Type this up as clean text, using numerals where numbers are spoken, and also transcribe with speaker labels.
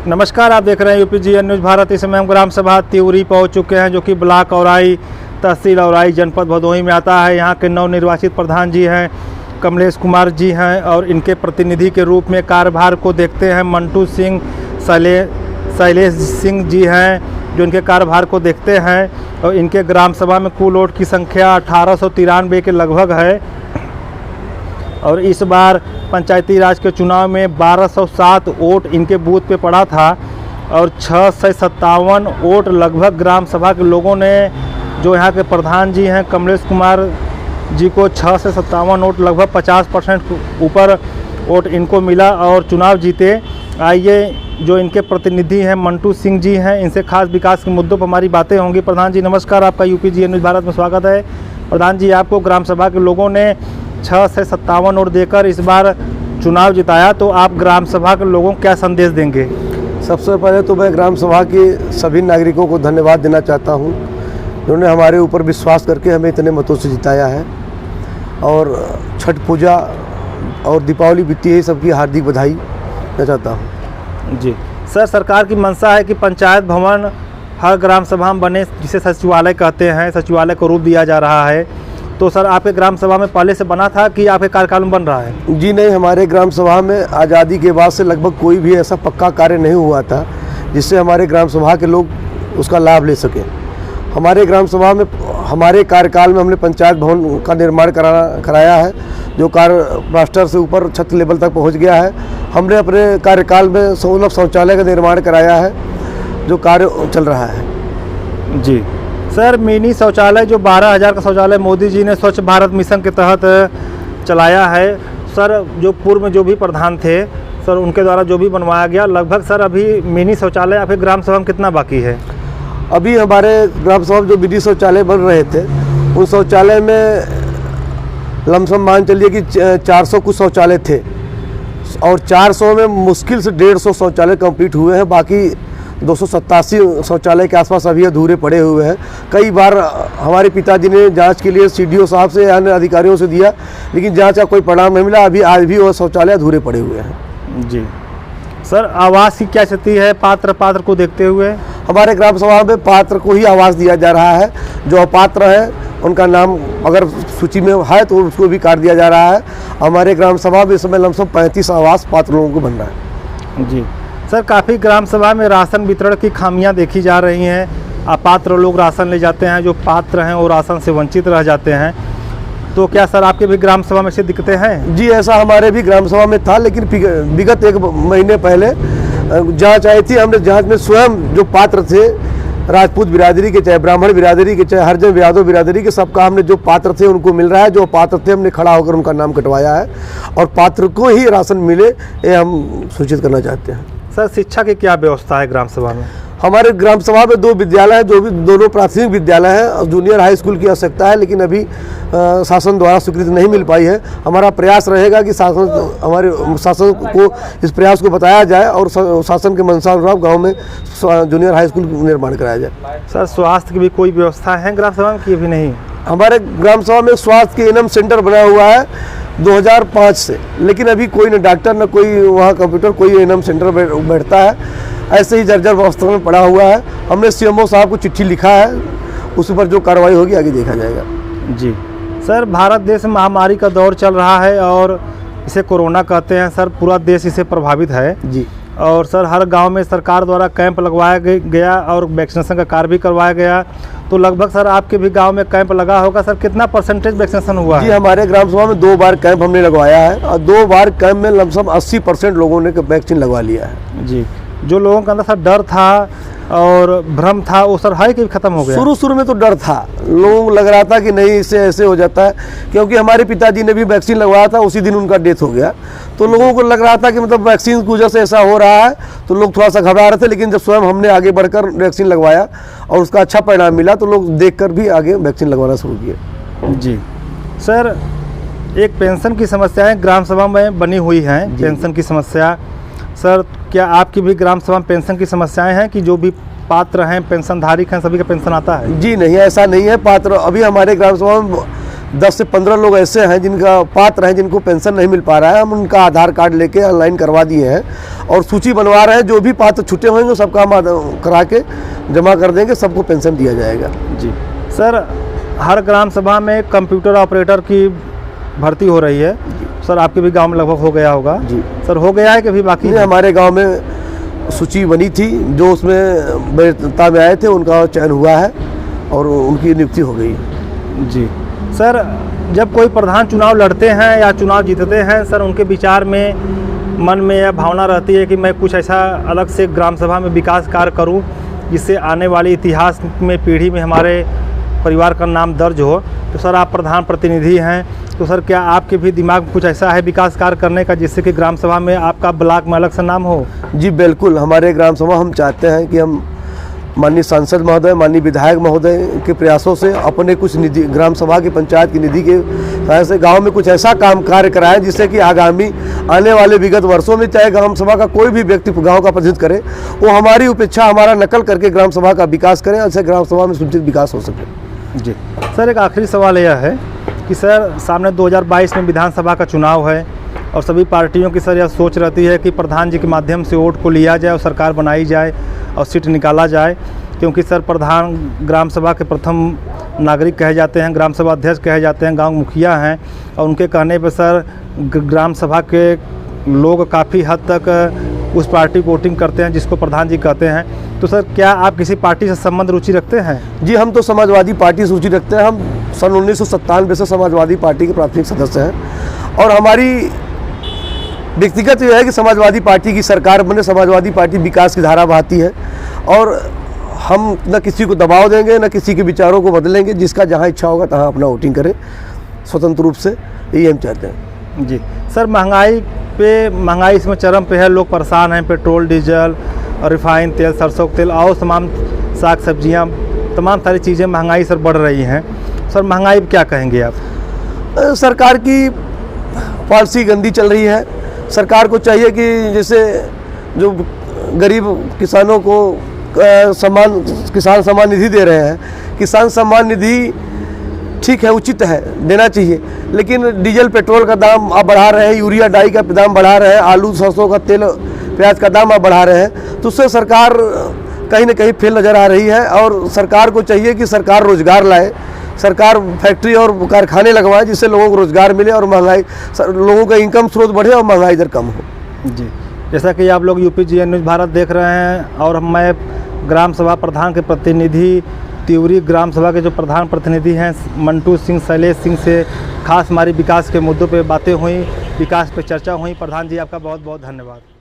Speaker 1: नमस्कार, आप देख रहे हैं यूपीजीएन न्यूज़ भारत। इस समय हम ग्राम सभा तिउरी पहुंच चुके हैं, जो कि ब्लॉक औराई, तहसील औराई, जनपद भदोही में आता है। यहाँ के नवनिर्वाचित प्रधान जी हैं कमलेश कुमार जी हैं, और इनके प्रतिनिधि के रूप में कार्यभार को देखते हैं मंटू सिंह शैलेश सिंह जी हैं, जो इनके कार्यभार को देखते हैं। और इनके ग्राम सभा में कुल वोट की संख्या 1893 के लगभग है। और इस बार पंचायती राज के चुनाव में 1207 वोट इनके बूथ पे पड़ा था, और 6 से 57 वोट लगभग ग्राम सभा के लोगों ने, जो यहाँ के प्रधान जी हैं कमलेश कुमार जी को 6 से 57 वोट लगभग 50% ऊपर वोट इनको मिला और चुनाव जीते। आइए, जो इनके प्रतिनिधि हैं मंटू सिंह जी हैं, इनसे खास विकास के मुद्दों पर हमारी बातें होंगी। प्रधान जी नमस्कार, आपका यूपीजीएन न्यूज़ भारत में स्वागत है। प्रधान जी, आपको ग्राम सभा के लोगों ने 6 से 57 वोट देकर इस बार चुनाव जिताया, तो आप ग्राम सभा के लोगों को क्या संदेश देंगे?
Speaker 2: सबसे पहले तो मैं ग्राम सभा के सभी नागरिकों को धन्यवाद देना चाहता हूं, जिन्होंने हमारे ऊपर विश्वास करके हमें इतने मतों से जिताया है। और छठ पूजा और दीपावली बीती है, सबकी हार्दिक बधाई देना चाहता हूँ।
Speaker 1: जी सर, सरकार की मंशा है कि पंचायत भवन हर ग्राम सभा में बने, जिसे सचिवालय कहते हैं, सचिवालय को रूप दिया जा रहा है। तो सर, आपके ग्राम सभा में पहले से बना था कि आपके कार्यकाल में बन रहा है?
Speaker 2: जी नहीं, हमारे ग्राम सभा में आज़ादी के बाद से लगभग कोई भी ऐसा पक्का कार्य नहीं हुआ था जिससे हमारे ग्राम सभा के लोग उसका लाभ ले सकें। हमारे ग्राम सभा में हमारे कार्यकाल में हमने पंचायत भवन का निर्माण कराया है, जो कार्य मास्टर से ऊपर छत लेवल तक पहुंच गया है। हमने अपने कार्यकाल में 16 शौचालय का निर्माण कराया है, जो कार्य चल रहा है।
Speaker 1: जी सर, मिनी शौचालय जो 12,000 का शौचालय मोदी जी ने स्वच्छ भारत मिशन के तहत चलाया है, सर जो पूर्व में जो भी प्रधान थे सर, उनके द्वारा जो भी बनवाया गया, लगभग सर अभी मिनी शौचालय आपके ग्राम सभा में कितना बाकी है?
Speaker 2: अभी हमारे ग्राम सभा में जो मिनी शौचालय बन रहे थे, उन शौचालय में लमसम मान चलिए कि 400 कुछ शौचालय थे, और 400 में मुश्किल से 150 शौचालय कंप्लीट हुए हैं। बाकी 287 शौचालय के आसपास अभी अधूरे पड़े हुए हैं। कई बार हमारे पिताजी ने जांच के लिए सीडीओ साहब से अन्य अधिकारियों से दिया, लेकिन जांच का कोई परिणाम नहीं मिला। अभी आज भी वो शौचालय अधूरे पड़े हुए हैं।
Speaker 1: जी सर, आवास की क्या स्थिति है पात्र को देखते हुए?
Speaker 2: हमारे ग्राम सभा में पात्र को ही आवास दिया जा रहा है। जो अपात्र है उनका नाम अगर सूची में है तो उसको भी काट दिया जा रहा है। हमारे ग्राम सभा में इस समय लमसम 35 आवास पात्र लोगों को बन रहा है।
Speaker 1: जी सर, काफ़ी ग्राम सभा में राशन वितरण की खामियां देखी जा रही हैं। अपात्र लोग राशन ले जाते हैं, जो पात्र हैं वो राशन से वंचित रह जाते हैं। तो क्या सर आपके भी ग्राम सभा में से दिक्कतें हैं?
Speaker 2: जी, ऐसा हमारे भी ग्राम सभा में था, लेकिन विगत 1 महीने पहले जांच आई थी। हमने जांच में स्वयं जो पात्र थे, राजपूत बिरादरी के, चाहे ब्राह्मण बिरादरी के, चाहे हरिजन यादव बिरादरी के, सबका हमने जो पात्र थे उनको मिल रहा है। जो पात्र थे हमने खड़ा होकर उनका नाम कटवाया है, और पात्र को ही राशन मिले, ये हम सूचित करना चाहते हैं।
Speaker 1: सर, शिक्षा की क्या व्यवस्था है ग्राम सभा में?
Speaker 2: हमारे ग्राम सभा में 2 विद्यालय हैं, जो भी दोनों प्राथमिक विद्यालय हैं, और जूनियर हाई स्कूल की आवश्यकता है, लेकिन अभी शासन द्वारा स्वीकृति नहीं मिल पाई है। हमारा प्रयास रहेगा कि हमारे शासन को इस प्रयास को बताया जाए, और शासन के मंशानुसार गांव में जूनियर हाई स्कूल निर्माण कराया जाए।
Speaker 1: सर, स्वास्थ्य की भी कोई व्यवस्था है ग्राम सभा में कि अभी नहीं?
Speaker 2: हमारे ग्राम सभा में स्वास्थ्य के एनएम सेंटर बना हुआ है 2005 से, लेकिन अभी कोई न डॉक्टर न कोई वहाँ कंप्यूटर, कोई एनएम सेंटर बैठता है। ऐसे ही जर्जर अवस्था में पड़ा हुआ है। हमने सीएमओ साहब को चिट्ठी लिखा है, उस पर जो कार्रवाई होगी आगे देखा जाएगा।
Speaker 1: जी सर, भारत देश में महामारी का दौर चल रहा है, और इसे कोरोना कहते हैं सर। पूरा देश इससे प्रभावित है
Speaker 2: जी।
Speaker 1: और सर हर गांव में सरकार द्वारा कैंप लगवाया गया और वैक्सीनेशन का कार्य भी करवाया गया। तो लगभग सर आपके भी गांव में कैंप लगा होगा सर, कितना परसेंटेज वैक्सीनेशन हुआ है?
Speaker 2: जी, हमारे ग्राम सभा में 2 बार कैंप हमने लगवाया है, और 2 बार कैंप में लमसम 80% लोगों ने वैक्सीन लगवा लिया है।
Speaker 1: जी, जो लोगों का अंदर सर डर था और भ्रम था, वो सर है कि खत्म हो गया?
Speaker 2: शुरू में तो डर था, लोगों को लग रहा था कि नहीं इससे ऐसे हो जाता है, क्योंकि हमारे पिताजी ने भी वैक्सीन लगवाया था, उसी दिन उनका डेथ हो गया। तो लोगों को लग रहा था कि मतलब वैक्सीन की वजह से ऐसा हो रहा है, तो लोग थोड़ा सा घबरा रहे थे। लेकिन जब स्वयं हमने आगे बढ़कर वैक्सीन लगवाया और उसका अच्छा परिणाम मिला, तो लोग देखकर भी आगे वैक्सीन लगवाना शुरू किए।
Speaker 1: जी सर, एक पेंशन की समस्याएं ग्राम सभा में बनी हुई हैं। पेंशन की समस्या सर, क्या आपकी भी ग्राम सभा में पेंशन की समस्याएं हैं कि जो भी पात्र हैं, पेंशन धारक हैं, सभी का पेंशन आता है?
Speaker 2: जी नहीं, ऐसा नहीं है। पात्र अभी हमारे ग्राम सभा में 10 से 15 लोग ऐसे हैं जिनका पात्र हैं, जिनको पेंशन नहीं मिल पा रहा है। हम उनका आधार कार्ड लेके ऑनलाइन करवा दिए हैं और सूची बनवा रहे हैं। जो भी पात्र छूटे होंगे सबका हम करा के जमा कर देंगे, सबको पेंशन दिया जाएगा।
Speaker 1: जी सर, हर ग्राम सभा में कंप्यूटर ऑपरेटर की भर्ती हो रही है। सर आपके भी गांव में लगभग हो गया होगा।
Speaker 2: जी
Speaker 1: सर, हो गया है कि अभी बाकी है?
Speaker 2: हमारे गांव में सूची बनी थी, जो उसमें वैधता में आए थे उनका चयन हुआ है और उनकी नियुक्ति हो गई।
Speaker 1: जी सर, जब कोई प्रधान चुनाव लड़ते हैं या चुनाव जीतते हैं सर, उनके विचार में मन में यह भावना रहती है कि मैं कुछ ऐसा अलग से ग्राम सभा में विकास कार्य करूं जिससे आने वाली इतिहास में पीढ़ी में हमारे परिवार का नाम दर्ज हो। तो सर आप प्रधान प्रतिनिधि हैं, तो सर क्या आपके भी दिमाग में कुछ ऐसा है विकास कार्य करने का जिससे कि ग्राम सभा में आपका ब्लॉक में अलग से नाम हो? जी
Speaker 2: बिल्कुल, हमारे ग्राम सभा हम चाहते हैं कि हम माननीय सांसद महोदय, माननीय विधायक महोदय के प्रयासों से अपने कुछ निधि, ग्राम सभा की पंचायत की निधि के सहायता से गांव में कुछ ऐसा काम कार्य कराएं जिससे कि आगामी आने वाले विगत वर्षों में चाहे ग्राम सभा का कोई भी व्यक्ति गांव का प्रतिनिधित्व करे, वो हमारी उपेक्षा, हमारा नकल करके ग्राम सभा का विकास करें, ऐसे ग्राम सभा में सुनिश्चित विकास हो सके।
Speaker 1: जी सर, एक आखिरी सवाल यह है कि सर सामने 2022 में विधानसभा का चुनाव है और सभी पार्टियों की सर यह सोच रहती है कि प्रधान जी के माध्यम से वोट को लिया जाए और सरकार बनाई जाए और सीट निकाला जाए, क्योंकि सर प्रधान ग्राम सभा के प्रथम नागरिक कहे जाते हैं, ग्राम सभा अध्यक्ष कहे जाते हैं, गांव मुखिया हैं और उनके कहने पर सर ग्राम सभा के लोग काफ़ी हद तक उस पार्टी को वोटिंग करते हैं जिसको प्रधान जी कहते हैं। तो सर क्या आप किसी पार्टी से संबंध रुचि रखते हैं? जी
Speaker 2: हम तो समाजवादी पार्टी से रुचि रखते हैं। हम सन 1997 से समाजवादी पार्टी के प्राथमिक सदस्य हैं और हमारी व्यक्तिगत यह है कि समाजवादी पार्टी की सरकार बने, समाजवादी पार्टी विकास की धारा बहाती है और हम न किसी को दबाव देंगे न किसी के विचारों को बदलेंगे। जिसका जहाँ इच्छा होगा तहाँ अपना वोटिंग करें स्वतंत्र रूप से, यही हम चाहते हैं।
Speaker 1: जी सर, महंगाई इसमें चरम पे है, लोग परेशान हैं। पेट्रोल, डीजल और रिफाइन तेल, सरसों का तेल और तमाम साग सब्जियां, तमाम सारी चीज़ें महंगाई सर बढ़ रही हैं। सर महंगाई पर क्या कहेंगे आप?
Speaker 2: सरकार की पॉलिसी गंदी चल रही है। सरकार को चाहिए कि जैसे जो गरीब किसानों को किसान सम्मान निधि दे रहे हैं, किसान सम्मान निधि ठीक है, उचित है, देना चाहिए, लेकिन डीजल पेट्रोल का दाम आप बढ़ा रहे हैं, यूरिया डाई का दाम बढ़ा रहे हैं, आलू सरसों का तेल प्याज का दाम आप बढ़ा रहे हैं, तो उससे सरकार कहीं ना कहीं फेल नज़र आ रही है। और सरकार को चाहिए कि सरकार रोजगार लाए, सरकार फैक्ट्री और कारखाने लगवाए जिससे लोगों को रोजगार मिले और महंगाई, लोगों का इनकम स्रोत बढ़े और महंगाई दर कम हो।
Speaker 1: जी, जैसा कि आप लोग UPGN न्यूज़ भारत देख रहे हैं और मैं ग्राम सभा प्रधान के प्रतिनिधि तिउरी ग्राम सभा के जो प्रधान प्रतिनिधि हैं मंटू सिंह, शैलेश सिंह से खास हमारी विकास के मुद्दों पे बातें हुई, विकास पे चर्चा हुई। प्रधान जी आपका बहुत बहुत धन्यवाद।